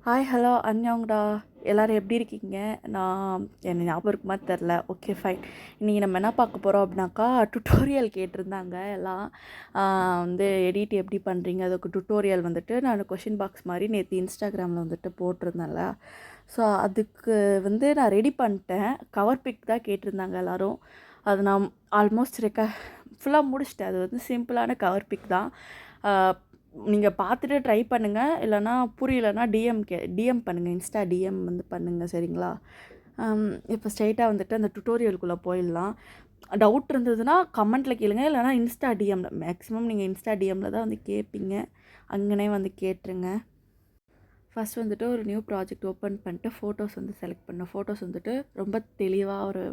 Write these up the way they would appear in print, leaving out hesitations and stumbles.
Hi hello அன்யோங்டா. எல்லோரும் எப்படி இருக்கீங்க? நான் என்ன ஞாபகம் இருக்குமா தெரில. Okay fine. இன்றைக்கி நம்ம என்ன பார்க்க போகிறோம் அப்படின்னாக்கா, டுட்டோரியல் கேட்டிருந்தாங்க எல்லாம். வந்து எடிட் எப்படி பண்ணுறீங்க, அதுக்கு டுட்டோரியல் வந்துட்டு நான் கொஷின் பாக்ஸ் மாதிரி நேற்று இன்ஸ்டாகிராமில் வந்துட்டு போட்டிருந்தேன்ல. ஸோ அதுக்கு வந்து நான் ரெடி பண்ணிட்டேன். கவர் பிக் தான் கேட்டிருந்தாங்க எல்லோரும். அது நான் ஆல்மோஸ்ட் ஃபுல்லாக முடிச்சிட்டேன். அது வந்து சிம்பிளான கவர் பிக் தான். நீங்கள் பார்த்துட்டு ட்ரை பண்ணுங்கள். இல்லைனா புரியலைன்னா டிஎம் பண்ணுங்கள். இன்ஸ்டா டிஎம் வந்து பண்ணுங்கள், சரிங்களா? இப்போ ஸ்ட்ரெயிட்டாக வந்துட்டு அந்த டுட்டோரியலுக்குள்ளே போயிடலாம். டவுட் இருந்ததுன்னா கமெண்ட்டில் கேளுங்க. இல்லைனா இன்ஸ்டா டிஎம்மில், மேக்ஸிமம் நீங்கள் இன்ஸ்டா டிஎம்மில் தான் வந்து கேட்பீங்க. அங்கனே வந்து கேட்டுருங்க. ஃபஸ்ட் வந்துட்டு ஒரு நியூ ப்ராஜெக்ட் ஓப்பன் பண்ணிட்டு ஃபோட்டோஸ் வந்து செலக்ட் பண்ணணும். ஃபோட்டோஸ் வந்துட்டு ரொம்ப தெளிவாக ஒரு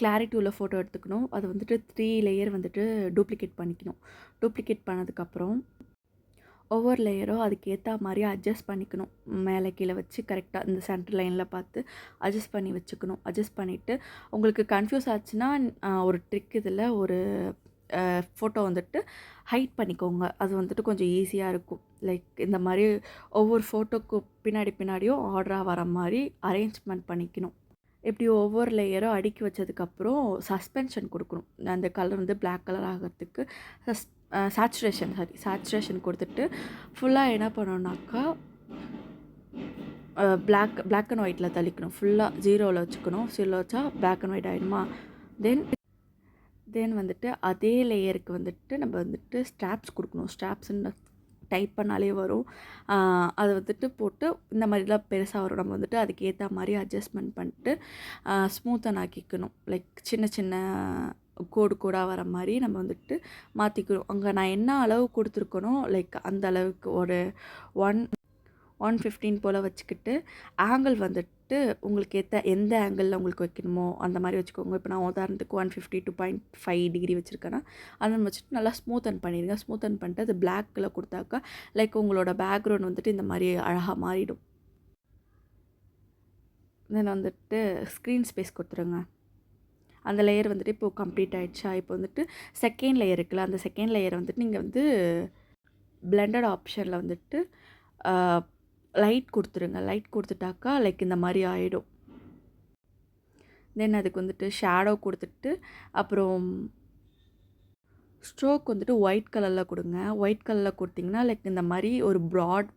கிளாரிட்டி உள்ள ஃபோட்டோ எடுத்துக்கணும். அது வந்துட்டு 3 லேயர் வந்துட்டு டூப்ளிகேட் பண்ணிக்கணும். டூப்ளிகேட் பண்ணதுக்கப்புறம் ஒவ்வொரு லேயரும் அதுக்கு ஏற்ற மாதிரி அட்ஜஸ்ட் பண்ணிக்கணும். மேலே கீழே வச்சு கரெக்டாக இந்த சென்டர் லைனில் பார்த்து அட்ஜஸ்ட் பண்ணி வச்சுக்கணும். அட்ஜஸ்ட் பண்ணிவிட்டு உங்களுக்கு கன்ஃப்யூஸ் ஆச்சுன்னா ஒரு ட்ரிக் இதில் ஒரு ஃபோட்டோ வந்துட்டு ஹைட் பண்ணிக்கோங்க. அது வந்துட்டு கொஞ்சம் ஈஸியாக இருக்கும். லைக் இந்த மாதிரி ஒவ்வொரு ஃபோட்டோக்கு பின்னாடியும் ஆர்டராக வர மாதிரி அரேஞ்ச்மெண்ட் பண்ணிக்கணும். இப்படி ஒவ்வொரு லேயரும் அடுக்கி வச்சதுக்கப்புறம் சஸ்பென்ஷன் கொடுக்கணும். அந்த கலர் வந்து பிளாக் கலர் ஆகிறதுக்கு சேச்சுரேஷன் கொடுத்துட்டு ஃபுல்லாக என்ன பண்ணணுன்னாக்கா பிளாக் அண்ட் ஒயிட்டில் தள்ளிக்கணும். ஃபுல்லாக 0வில் வச்சுக்கணும். 0வில் வச்சா பிளாக் அண்ட் ஒயிட் ஆகிடுமா. தென் வந்துட்டு அதே லேயருக்கு வந்துட்டு நம்ம வந்துட்டு ஸ்ட்ராப்ஸ் கொடுக்கணும். ஸ்ட்ராப்ஸ்ன்னு டைப் பண்ணாலே வரும். அதை வந்துட்டு போட்டு இந்த மாதிரிலாம் பெருசாக வரும். நம்ம வந்துட்டு அதுக்கு ஏற்ற மாதிரி அட்ஜஸ்ட்மெண்ட் பண்ணிட்டு ஸ்மூத்தன் ஆக்கிக்கணும். லைக் சின்ன சின்ன கோடாக வர மாதிரி நம்ம வந்துட்டு மாற்றிக்கணும். அங்கே நான் என்ன அளவு கொடுத்துருக்கனோ லைக் அந்த அளவுக்கு ஒரு 115 போல் வச்சுக்கிட்டு ஆங்கிள் வந்துட்டு உங்களுக்கு எந்த ஆங்கிளில் உங்களுக்கு வைக்கணுமோ அந்த மாதிரி வச்சுக்கோங்க. இப்போ நான் உதாரணத்துக்கு 152.5 டிகிரி வச்சுருக்கேன்னா அதை வச்சுட்டு நல்லா ஸ்மூத்தன் பண்ணிடுங்க. ஸ்மூத்தன் பண்ணிட்டு அது பிளாக்கில் கொடுத்தாக்கா லைக் உங்களோட பேக்ரவுண்ட் வந்துட்டு இந்த மாதிரி அழகாக மாறிடும். தென் வந்துட்டு ஸ்க்ரீன் ஸ்பேஸ் கொடுத்துருங்க. அந்த லேயர் வந்துட்டு இப்போது கம்ப்ளீட் ஆகிடுச்சா. இப்போ வந்துட்டு செகண்ட் லேயர் இருக்குல்ல, அந்த செகண்ட் லேயரை வந்துட்டு நீங்கள் வந்து பிளெண்டட் ஆப்ஷனில் வந்துட்டு லைட் கொடுத்துருங்க. லைட் கொடுத்துட்டாக்கா லைக் இந்த மாதிரி ஆகிடும். தென் அதுக்கு வந்துட்டு ஷேடோ கொடுத்துட்டு அப்புறம் ஸ்ட்ரோக் வந்துட்டு ஒயிட் கலரில் கொடுங்க. ஒயிட் கலரில் கொடுத்திங்கன்னா லைக் இந்த மாதிரி ஒரு ப்ராட்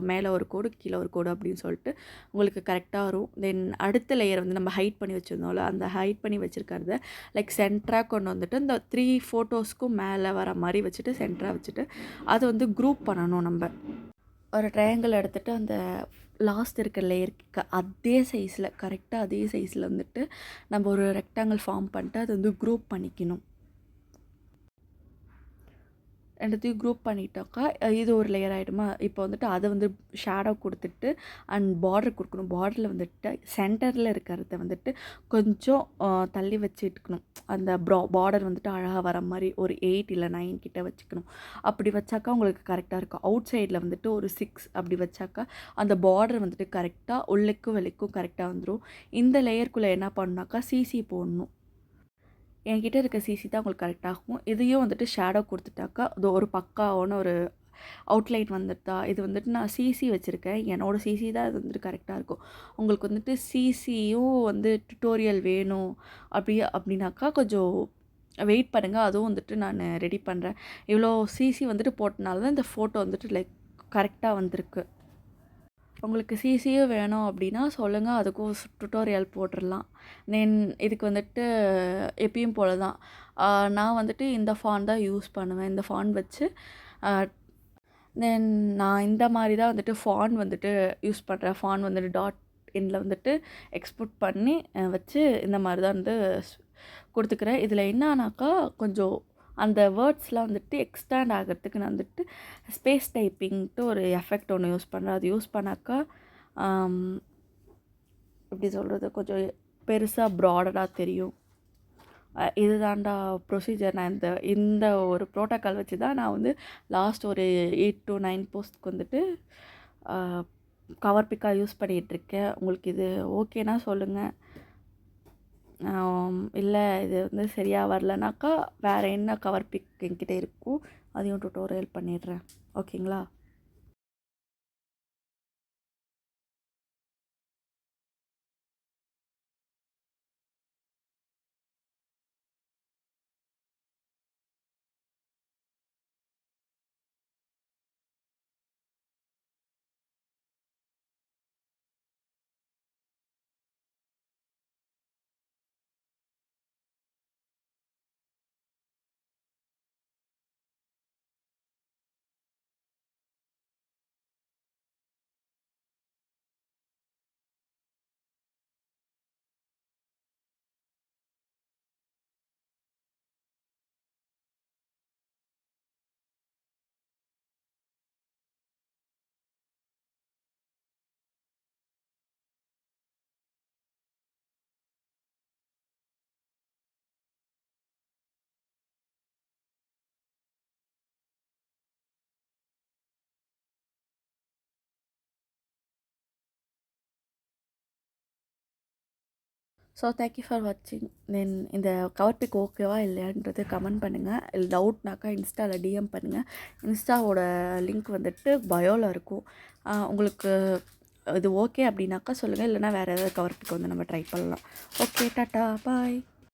மேலே ஒரு கோடு கீழே ஒரு கோடு அப்படின்னு சொல்லிட்டு உங்களுக்கு கரெக்டாக வரும். தென் அடுத்த லேயர் வந்து நம்ம ஹைட் பண்ணி வச்சுருந்தோம்ல, அந்த ஹைட் பண்ணி வச்சுருக்கிறத லைக் சென்டராக கொண்டு வந்துட்டு இந்த 3 ஃபோட்டோஸ்க்கும் மேலே வர மாதிரி வச்சுட்டு சென்டராக வச்சுட்டு அதை வந்து குரூப் பண்ணணும். நம்ம ஒரு ட்ரையாங்கிள் எடுத்துகிட்டு அந்த லாஸ்ட் இருக்கிற லேயருக்கு அதே சைஸில் கரெக்டாக அதே சைஸில் வந்துட்டு நம்ம ஒரு ரெக்டாங்கிள் ஃபார்ம் பண்ணிட்டு அதை வந்து குரூப் பண்ணிக்கணும். ரெண்டுத்தையும் குரூப் பண்ணிட்டாக்கா இது ஒரு லேயர் ஆகிடுமா. இப்போ வந்துட்டு அதை வந்து ஷேடோ கொடுத்துட்டு அண்ட் பார்டர் கொடுக்கணும். பார்டரில் வந்துட்டு சென்டரில் இருக்கிறத வந்துட்டு கொஞ்சம் தள்ளி வச்சுட்டுக்கணும். அந்த பார்டர் வந்துட்டு அழகாக வர மாதிரி ஒரு 8 இல்லை 9 கிட்ட வச்சுக்கணும். அப்படி வச்சாக்கா உங்களுக்கு கரெக்டாக இருக்கும். அவுட் சைடில் வந்துட்டு ஒரு 6 அப்படி வச்சாக்கா அந்த பார்டர் வந்துட்டு கரெக்டாக உள்ளுக்கும் வெளிக்கும் கரெக்டாக வந்துடும். இந்த லேயருக்குள்ளே என்ன பண்ணாக்கா சிசி போடணும். என்கிட்ட இருக்க சிசி தான் உங்களுக்கு கரெக்டாகும். இதையும் வந்துட்டு ஷேடோ கொடுத்துட்டாக்கா அது ஒரு பக்காவான ஒரு அவுட்லைன் வந்துட்டா. இது வந்துட்டு நான் சிசி வச்சுருக்கேன். என்னோடய சிசி தான் இது வந்துட்டு கரெக்டாக இருக்கும். உங்களுக்கு வந்துட்டு சிசியும் வந்து டுட்டோரியல் வேணும் அப்படின்னாக்கா கொஞ்சம் வெயிட் பண்ணுங்கள். அதுவும் வந்துட்டு நான் ரெடி பண்ணுறேன். இவ்வளோ சிசி வந்துட்டு போட்டனால தான் இந்த ஃபோட்டோ வந்துட்டு லைக் கரெக்டாக வந்திருக்கு. உங்களுக்கு சிசியும் வேணும் அப்படின்னா சொல்லுங்கள், அதுக்கும் டுட்டோரியல் போட்டுடலாம். தென் இதுக்கு வந்துட்டு எப்பயும் போல தான் நான் வந்துட்டு இந்த ஃபாண்ட் தான் யூஸ் பண்ணுவேன். இந்த ஃபாண்ட் வச்சு தென் நான் இந்த மாதிரி தான் வந்துட்டு ஃபாண்ட் வந்துட்டு யூஸ் பண்ணுறேன். ஃபாண்ட் வந்துட்டு டாட் இன்ல வந்துட்டு எக்ஸ்போர்ட் பண்ணி வச்சு இந்த மாதிரி தான் வந்து கொடுத்துக்கிறேன். இதில் என்னன்னாக்கா கொஞ்சம் அந்த வேர்ட்ஸ்லாம் வந்துட்டு எக்ஸ்டேண்ட் ஆகிறதுக்கு நான் வந்துட்டு ஸ்பேஸ் டைப்பிங்ட்டு ஒரு எஃபெக்ட் ஒன்று யூஸ் பண்ணுறேன். அது யூஸ் பண்ணாக்கா எப்படி சொல்கிறது, கொஞ்சம் பெருசாக ப்ராடராக தெரியும். இதுதான்டா ப்ரொசீஜர். நான் இந்த ஒரு ப்ரோட்டோக்கால் வச்சு தான் நான் வந்து லாஸ்ட் ஒரு 8 to 9 போஸ்ட்க்கு வந்துட்டு கவர் பிக்காக யூஸ் பண்ணிகிட்ருக்கேன். உங்களுக்கு இது ஓகேனா சொல்லுங்கள். இல்லை இது வந்து சரியாக வரலனாக்கா வேறு என்ன கவர் பிக் என்கிட்ட இருக்கும் அதையும் டுட்டோரியல் பண்ணிடுறேன். ஓகேங்களா? ஸோ தேங்க்யூ ஃபார் வாட்சிங். தென் இந்த கவர் பிக் ஓகேவா இல்லையான்றது கமெண்ட் பண்ணுங்கள். இல்லை டவுட்னாக்கா இன்ஸ்டாவில் டிஎம் பண்ணுங்கள். இன்ஸ்டாவோட லிங்க் வந்துட்டு பயோவில் இருக்கும். உங்களுக்கு இது ஓகே அப்படின்னாக்கா சொல்லுங்கள். இல்லைனா வேறு ஏதாவது கவர் பிக் வந்து நம்ம ட்ரை பண்ணலாம். ஓகே, டாட்டா, பாய்.